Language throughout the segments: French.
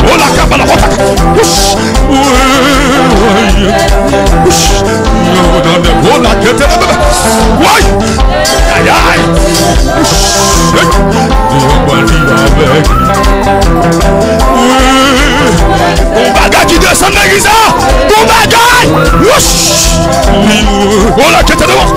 Oh la cabane, on bagaille qui descend dans l'église, on bagaille. Oh la quête de mort.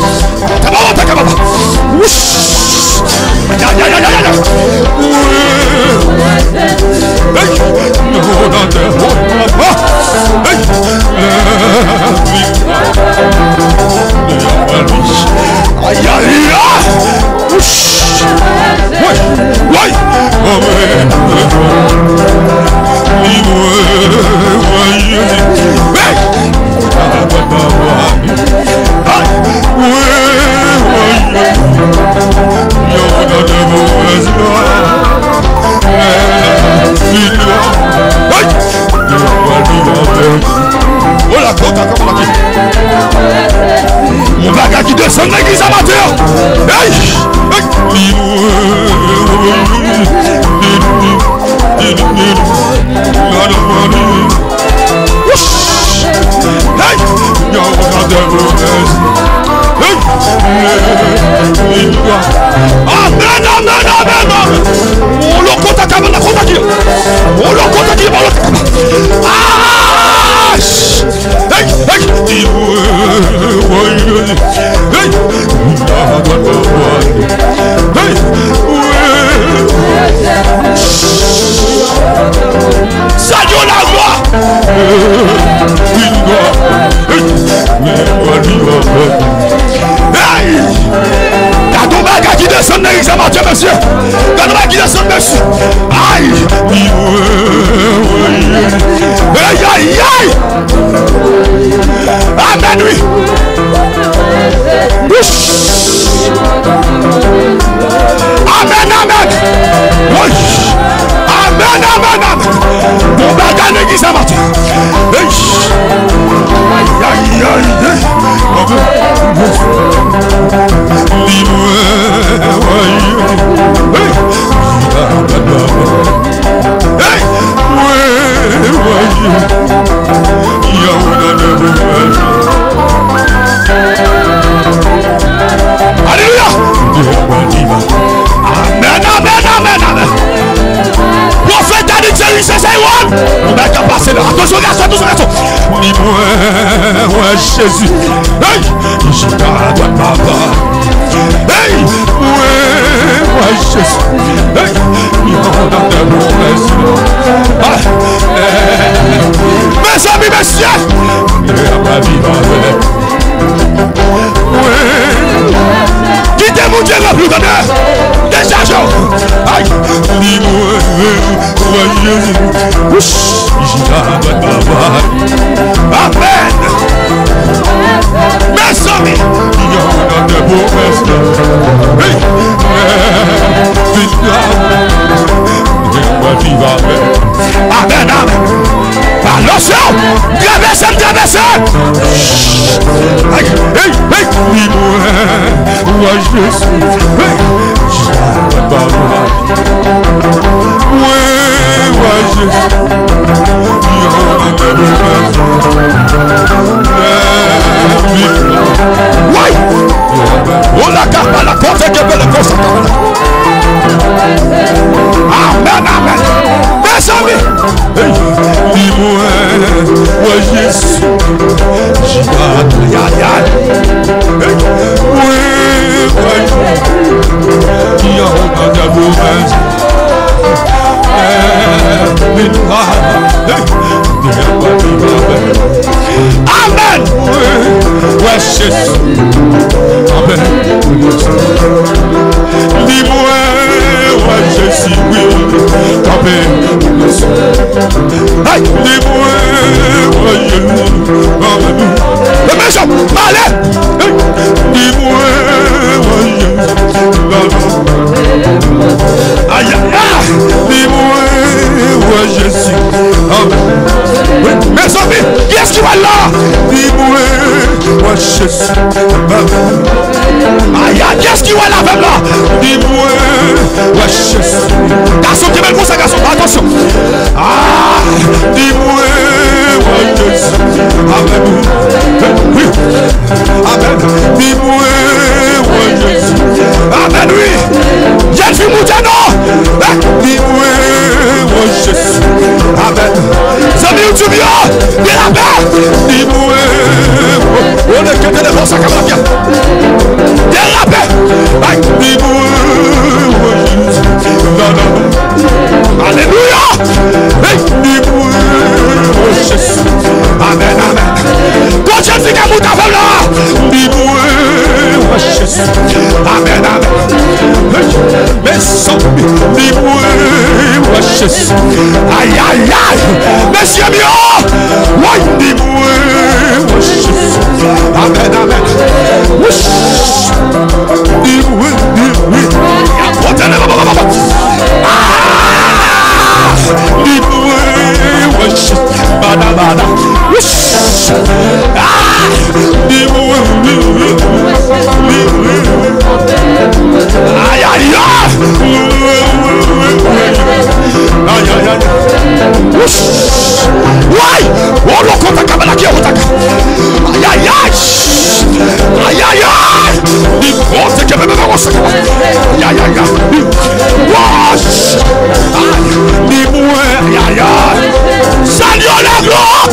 Mon bagage qui descend de l'église amateur. On le compte à Kabana, on le compte à Sadio la voix. Qui descend dans l'examen, monsieur. Donne-moi qui descend, monsieur. Aïe. Aïe, aïe, aïe. Amen, oui. Amen, amen. Oui. Amen, amen, amen. Mon bagage l'église amateur. Aïe, aïe, aïe. Alléluia. Amen, amen, amen, amen. Prophète a dit que c'est on va passer là. Attention, garçon, attention, garçon. Ouais, Jésus. Hey, je t'ai à droite, papa. Hey, ouais, Jésus. Hey, mes amis, messieurs. Quittez mon Dieu le plus d'honneur. Déchargeons. Aïe. Amen. Mes amis. Amen, amen. Attention. Traversez, traversez. Aïe, hey, hey. On la carte à la porte et que le amen, amen. Mes amis. Dis-moi, Jésus. Amen. Ouais, Jésus. Amen. Dis-moi, ouais, Jésus, oui. Amen. Aïe, dis-moi, ouais, Jésus. Amen. Le méchant, allez. Dis-moi, ouais, Jésus. Aïe, aïe. Dis-moi, ouais, Jésus. Amen. Mes amis, qui est-ce qui va là? Dis-moi, ouais, Jésus. Aïe, qui est-ce qui va là avec là? Dis-moi, Ouais, Jésus. Garçon qui met le ça, garçon. Attention. Ah, dis-moi, ouais, Jésus. Amen. Oui. Amen. Dis-moi, ouais, Jésus. Amen, oui. J'ai vu mon non. Dis-moi, ouais, Jésus. Amen. Zami ou tu viens? Dis la paix. Dis-moi, on est que des bons sacs à la pierre. Dis la paix. Dis-moi, ouais, Jésus. Non, non. Alléluia. Dis-moi, ouais, Jésus. Amen, amen. Quand je finis à mon table là, dis-moi, ouais, Jésus. Amen, amen. Mais sans dis-moi, ouais, Jésus. Aïe, aïe, aïe. Monsieur Mio, ouais, dis-moi, ouais, Jésus. Amen, amen. Dis-moi, dis-moi. Dis-moi, ouais, Jésus. Bada, bada. Dis-moi, aïe, aïe, aïe. Aïe, aïe, aïe. Ouais. Oh, le compte à Kabbalah qui est au Taka. Aïe, aïe, aïe. Aïe, aïe, aïe. Il compte que même au Taka. Aïe, aïe, aïe. Wash. Aïe. Dis-moi, aïe, aïe, aïe. Salut la gloire.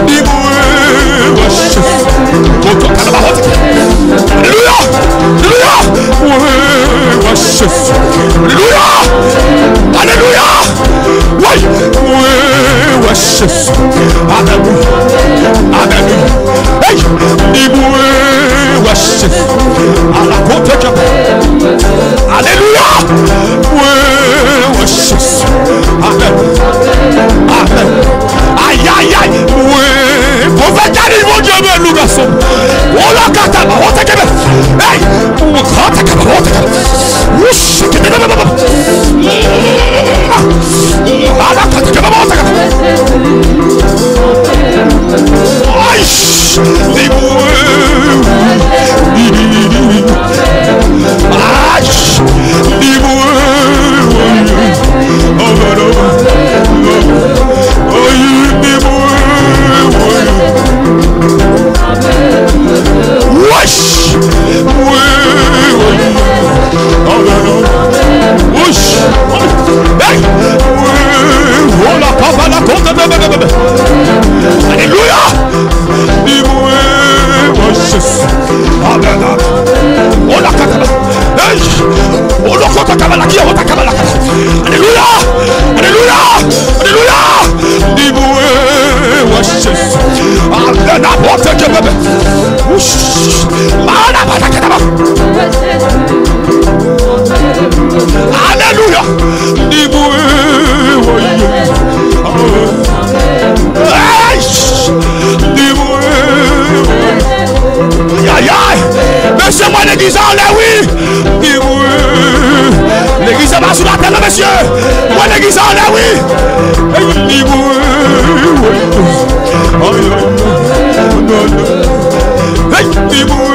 Dis-moi, wash. Alléluia. Alléluia. Ouais, wash. Alléluia. Alléluia. Ouais, ouais, Jésus. Amen. Amen. Hey, dis-moi, ouais, Jésus. À la côte de alléluia. Ouais, Jésus. Amen. Amen. Aïe, aïe, aïe. Ouais, prophète, mon Dieu, nous garçons. Oh la cata, on t'a qu'à hey, on t'a qu'à ouch, alléluia. Amen. Oh la Kabbalah. Oh la Kabbalah qui est au Kabbalah. Alléluia. Alléluia. Alléluia. Dis-moi, Jésus. Amen. N'importe quel bébé. Alléluia. Dis-moi, dis-moi. Aïe aïe. Monsieur, moi l'église en l'air, oui. Dis-moi. L'église va sous la terre, monsieur. Moi l'église en l'air, oui. Dis-moi. Aïe aïe. Dis-moi.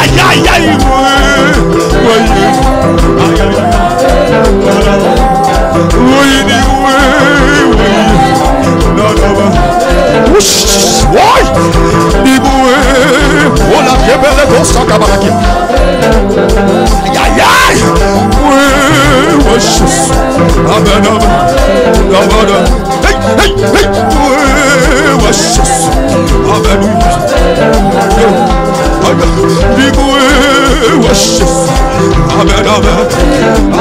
Aïe aïe aïe. Oui, dis-moi. Oui, dis-moi. Oh la bien belle gosse en Kabbalah. Aïe aïe. Oui, oui, Jésus. Amen, amen. Amen. Hey, hey, hey. Oui, oui, Jésus. Amen. Dis-moi, oui, Jésus. Amen, amen.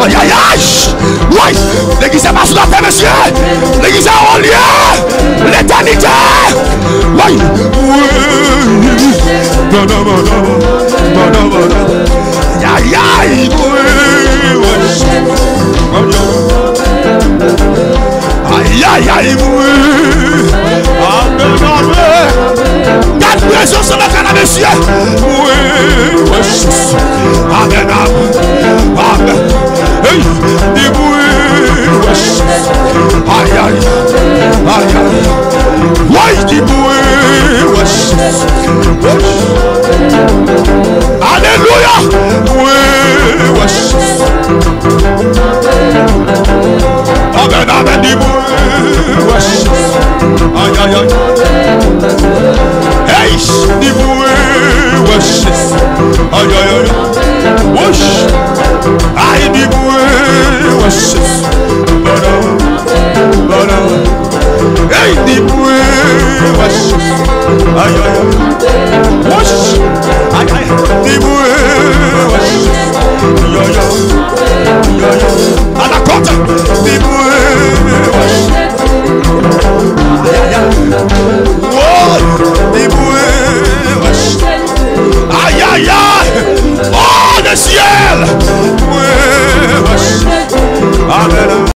Aïe, aïe, aïe. Oui, l'église est pas sous la terre, monsieur. L'église est en lieu. L'éternité. Oui, oui. Aïe, aïe. Oui, oui. Aïe, aïe, aïe. Oui. Amen, amen. Garde présence sur le canal, monsieur. Oui, oui, Jésus. Amen, amen. Amen. Hey, dis-moi, oui, aïe, aïe, aïe, aïe. Oui, dis-moi, oui, Alléluia. Oui, amen, amen, dis-moi. Aïe, aïe, aïe. Hey, dis-moi. Aïe, aïe, aïe. Wesh. Aïe, dis-moi. Hey, dis-moi. Aïe, aïe, aïe.